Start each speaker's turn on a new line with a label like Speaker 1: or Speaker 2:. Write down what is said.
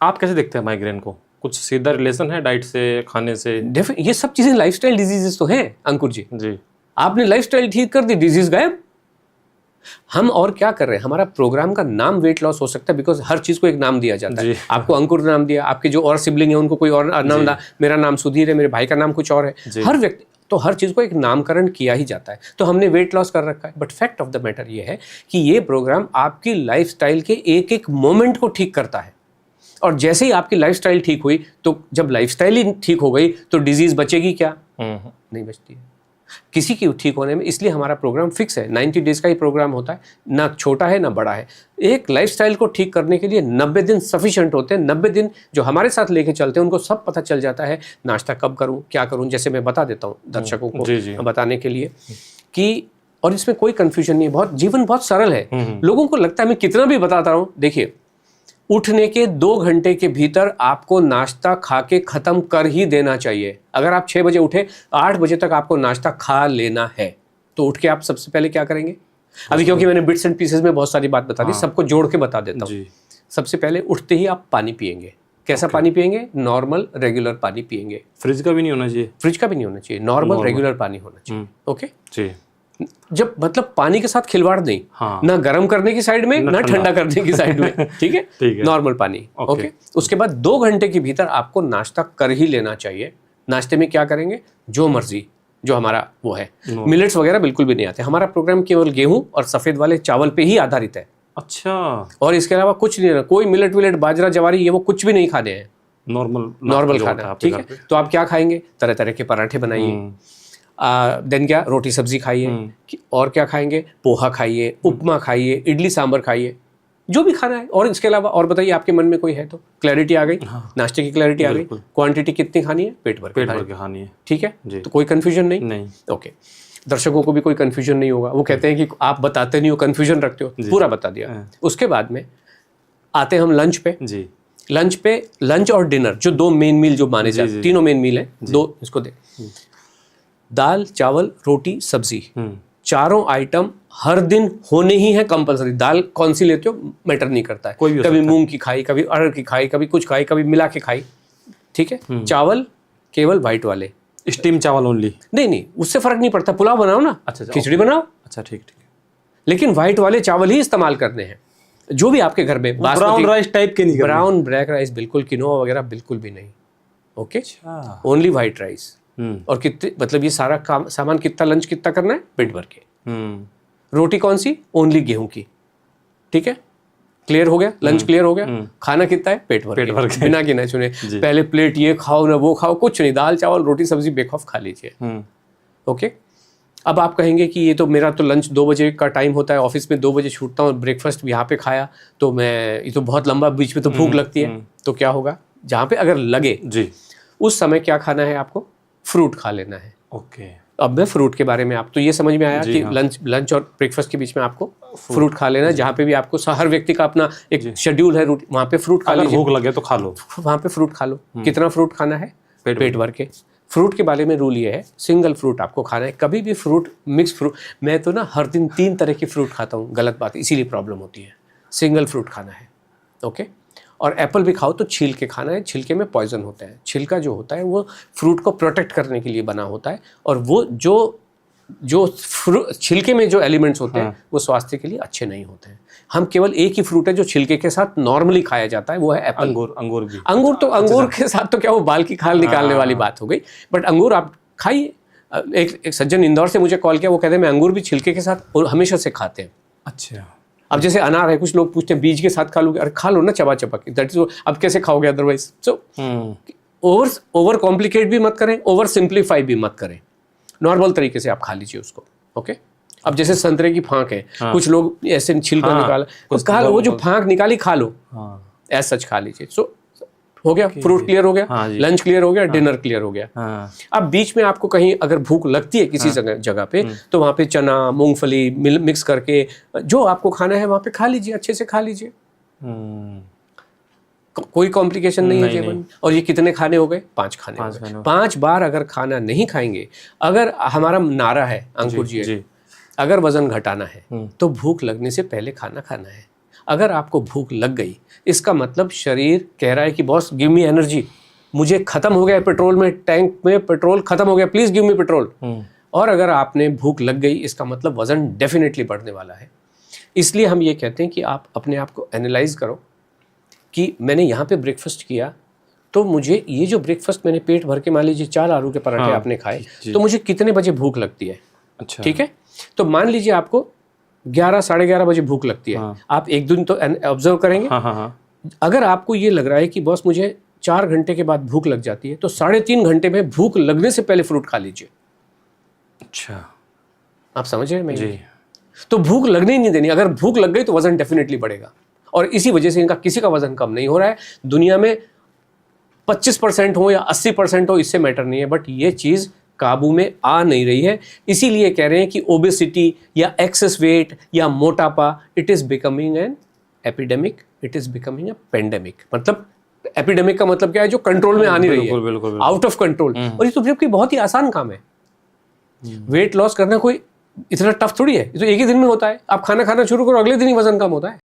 Speaker 1: आप कैसे देखते हैं माइग्रेन को? कुछ सीधा रिलेशन है डाइट से, खाने से?
Speaker 2: ये सब चीजें लाइफस्टाइल डिजीजेस तो हैं अंकुर जी। आपने लाइफस्टाइल ठीक कर दी, डिजीज गायब। हम और क्या कर रहे हैं? हमारा प्रोग्राम का नाम वेट लॉस हो सकता है, बिकॉज हर चीज को एक नाम दिया जाता है। आपको अंकुर नाम दिया, आपके जो और सिबलिंग है उनको कोई और नाम दिया, मेरा नाम सुधीर है, मेरे भाई का नाम कुछ और है। हर व्यक्ति तो हर चीज को एक नामकरण किया ही जाता है। तो हमने वेट लॉस कर रखा है, but fact of the matter ये है कि ये प्रोग्राम आपकी लाइफस्टाइल के एक एक मोमेंट को ठीक करता है। और जैसे ही आपकी लाइफस्टाइल ठीक हुई, तो जब लाइफस्टाइल ही ठीक हो गई तो डिजीज बचेगी क्या? नहीं बचती है किसी की ठीक होने में। इसलिए हमारा प्रोग्राम फिक्स है, 90 डेज का ही प्रोग्राम होता है, ना छोटा है ना बड़ा है। एक लाइफस्टाइल को ठीक करने के लिए 90 दिन सफिशिएंट होते हैं। 90 दिन जो हमारे साथ लेके चलते हैं उनको सब पता चल जाता है, नाश्ता कब करूं, क्या करूं। जैसे मैं बता देता हूं दर्शकों को बताने के लिए कि, और इसमें कोई कंफ्यूजन नहीं है, बहुत जीवन बहुत सरल है। लोगों को लगता है मैं कितना भी बताता रहूं। देखिए, उठने के 2 घंटे के भीतर आपको नाश्ता खा के खत्म कर ही देना चाहिए। अगर आप 6 बजे उठे, 8 बजे तक आपको नाश्ता खा लेना है। तो उठ के आप सबसे पहले क्या करेंगे? अभी क्योंकि मैंने बिट्स एंड पीसेस में बहुत सारी बात बता दी, सबको जोड़ के बता देता हूँ। सबसे पहले उठते ही आप पानी पिएंगे। कैसा पानी पिएंगे? नॉर्मल रेगुलर पानी पिएंगे।
Speaker 1: फ्रिज का भी नहीं होना चाहिए?
Speaker 2: फ्रिज का भी नहीं होना चाहिए, नॉर्मल रेगुलर पानी होना चाहिए। ओके, जब मतलब पानी के साथ खिलवाड़ नहीं, ना गर्म करने की साइड में ना ठंडा करने की साइड में। ठीक है, नॉर्मल पानी। ओके, उसके बाद 2 घंटे के भीतर आपको नाश्ता कर ही लेना चाहिए। नाश्ते में क्या करेंगे? जो मर्जी, जो हमारा वो है। मिलेट्स वगैरह बिल्कुल भी नहीं आते। हमारा प्रोग्राम केवल गेहूं और सफेद वाले चावल पे ही आधारित है।
Speaker 1: अच्छा।
Speaker 2: और इसके अलावा कुछ नहीं, कोई मिलेट विलेट बाजरा जवारी ये वो कुछ भी नहीं खाने हैं। नॉर्मल खाना। ठीक है, तो आप क्या खाएंगे? तरह तरह के पराठे बनाइए, देन क्या, रोटी सब्जी खाइए, और क्या खाएंगे? पोहा खाइए, उपमा खाइए, इडली सांभर खाइए, जो भी खाना है। और इसके अलावा और बताइए, आपके मन में कोई है तो? क्लैरिटी आ गई, नाश्ते की क्लैरिटी आ गई। क्वांटिटी कितनी खानी है? पेट भर के खानी है। ठीक है, तो कोई कंफ्यूजन नहीं। ओके, दर्शकों को भी कोई कंफ्यूजन नहीं होगा। वो कहते हैं कि आप बताते नहीं हो, कंफ्यूजन रखते हो। पूरा बता दिया। उसके बाद में आते हम लंच पे। लंच और डिनर जो 2 मेन मील जो माने जाते हैं, 3 मेन मील है, 2 इसको दे। दाल, चावल, रोटी, सब्जी, 4 आइटम हर दिन होने ही है कंपलसरी। दाल कौन सी लेते हो मैटर नहीं करता है, कभी मूंग की खाई, कभी अरहर की खाई, कभी कुछ खाई, कभी मिला के खाई। ठीक है, चावल केवल व्हाइट वाले,
Speaker 1: स्टीम चावल ओनली।
Speaker 2: नहीं, उससे फर्क नहीं पड़ता। पुलाव बनाओ ना, खिचड़ी बनाओ,
Speaker 1: अच्छा ठीक,
Speaker 2: लेकिन व्हाइट वाले चावल ही इस्तेमाल करने हैं। जो भी आपके घर में
Speaker 1: ब्राउन राइस टाइप के नहीं,
Speaker 2: ब्राउन ब्लैक राइस बिल्कुल, किनोआ वगैरह बिल्कुल भी नहीं। Okay, only white rice. और कितने, मतलब ये सारा काम सामान कितना, लंच कितना करना है? पेट भर के। रोटी कौन सी? ओनली गेहूं की। ठीक है, क्लियर हो गया, लंच क्लियर हो गया। खाना कितना है? पेट भर के, बिना गिने चुने। पहले प्लेट ये खाओ ना वो खाओ, कुछ नहीं, दाल चावल रोटी सब्जी बेखौफ खा लीजिए। ओके, अब आप कहेंगे कि ये तो मेरा तो लंच 2 बजे का टाइम होता है, ऑफिस में 2 बजे छूटता हूँ, ब्रेकफास्ट यहाँ पे खाया तो मैं, ये तो बहुत लंबा, बीच में तो भूख लगती है। तो क्या होगा? जहाँ पे अगर लगे उस समय क्या खाना है आपको? फ्रूट खा लेना है।
Speaker 1: ओके,
Speaker 2: अब मैं फ्रूट के बारे में, आप तो ये समझ में आया कि लंच और ब्रेकफास्ट के बीच में आपको फ्रूट खा लेना है। जहाँ पे भी आपको, हर व्यक्ति का अपना एक शेड्यूल है, वहाँ पे फ्रूट खा लीजिए।
Speaker 1: भूख लगे तो खा लो,
Speaker 2: वहाँ पे फ्रूट खा लो। कितना फ्रूट खाना है? पेट भर के। फ्रूट के बारे में रूल ये है, सिंगल फ्रूट आपको खाना है। कभी भी फ्रूट, मिक्स फ्रूट, मैं तो ना हर दिन 3 तरह की फ्रूट खाता हूँ, गलत बात, इसीलिए प्रॉब्लम होती है। सिंगल फ्रूट खाना है। ओके, और एप्पल भी खाओ तो छील के खाना है। छिलके में पॉइजन होता है। छिलका जो होता है वो फ्रूट को प्रोटेक्ट करने के लिए बना होता है, और वो जो छिलके में जो एलिमेंट्स होते हैं वो स्वास्थ्य के लिए अच्छे नहीं होते हैं। हम केवल एक ही फ्रूट है जो छिलके के साथ नॉर्मली खाया जाता है, वो है एप्पल।
Speaker 1: अंगूर भी।
Speaker 2: अंगूर के साथ तो क्या, वो बाल की खाल निकालने वाली बात हो गई, बट अंगूर आप खाइए। एक सज्जन इंदौर से मुझे कॉल किया, वो कहते हैं मैं अंगूर भी छिलके के साथ हमेशा से खाते हैं।
Speaker 1: अच्छा,
Speaker 2: अब जैसे अनार है, कुछ लोग पूछते हैं बीज के साथ खा लोगे? अरे खा लो ना, चबा चबा के, दैट इज, अब कैसे खाओगे अदरवाइज? सो ओवर कॉम्प्लिकेट भी मत करें, ओवर सिंप्लीफाई भी मत करें, नॉर्मल तरीके से आप खा लीजिए उसको। ओके, अब जैसे संतरे की फांक है, कुछ लोग ऐसे छिलका निकाला, खा लो, वो जो फांक निकाली खा लो, ऐसा सच खा लीजिए। सो हो गया, फ्रूट क्लियर हो गया, लंच क्लियर हो गया, डिनर क्लियर हो गया। अब बीच में आपको कहीं अगर भूख लगती है किसी जगह पे, तो वहाँ पे चना, मूंगफली मिक्स करके जो आपको खाना है वहाँ पे खा लीजिए, अच्छे से खा लीजिए। कोई कॉम्प्लिकेशन नहीं है जीवन। और ये कितने खाने हो गए? 5 खाने हो गए। 5 बार अगर खाना नहीं खाएंगे, अगर हमारा नारा है अंकुर जी, अगर वजन घटाना है तो भूख लगने से पहले खाना खाना है। अगर आपको भूख लग गई, इसका मतलब शरीर कह रहा है कि बॉस गिव मी एनर्जी, मुझे खत्म हो गया पेट्रोल में, टैंक में पेट्रोल खत्म हो गया, प्लीज गिव मी पेट्रोल। और अगर आपने भूख लग गई, इसका मतलब वजन डेफिनेटली बढ़ने वाला है। इसलिए हम ये कहते हैं कि आप अपने आप को एनालाइज करो कि मैंने यहाँ पे ब्रेकफास्ट किया, तो मुझे ये जो ब्रेकफास्ट मैंने पेट भर के, मान लीजिए 4 आलू के पराठे आपने खाए, तो मुझे कितने बजे भूख लगती है।
Speaker 1: अच्छा,
Speaker 2: ठीक है, तो मान लीजिए आपको 11 साढ़े 11 बजे भूख लगती है। आप एक दिन तो ऑब्जर्व करेंगे। अगर आपको ये लग रहा है कि बॉस मुझे 4 घंटे के बाद भूख लग जाती है, तो 3.5 घंटे में भूख लगने से पहले फ्रूट खा लीजिए।
Speaker 1: अच्छा,
Speaker 2: आप समझ रहे हैं जी। तो भूख लगने ही नहीं देनी। अगर भूख लग गई तो वजन डेफिनेटली बढ़ेगा, और इसी वजह से इनका किसी का वजन कम नहीं हो रहा है। दुनिया में 25% हो या 80% हो, इससे मैटर नहीं है, बट ये चीज़ काबू में आ नहीं रही है। इसीलिए कह रहे हैं कि ओबेसिटी या एक्सेस वेट या मोटापा, it is becoming an epidemic, it is becoming a pandemic. मतलब एपिडेमिक का मतलब क्या है, जो कंट्रोल में आ नहीं रही है, आउट ऑफ कंट्रोल। और ये तो जबकि बहुत ही आसान काम है। वेट लॉस करना कोई इतना टफ थोड़ी है, ये तो एक ही दिन में होता है। आप खाना खाना शुरू करो, अगले दिन ही वजन कम होता है।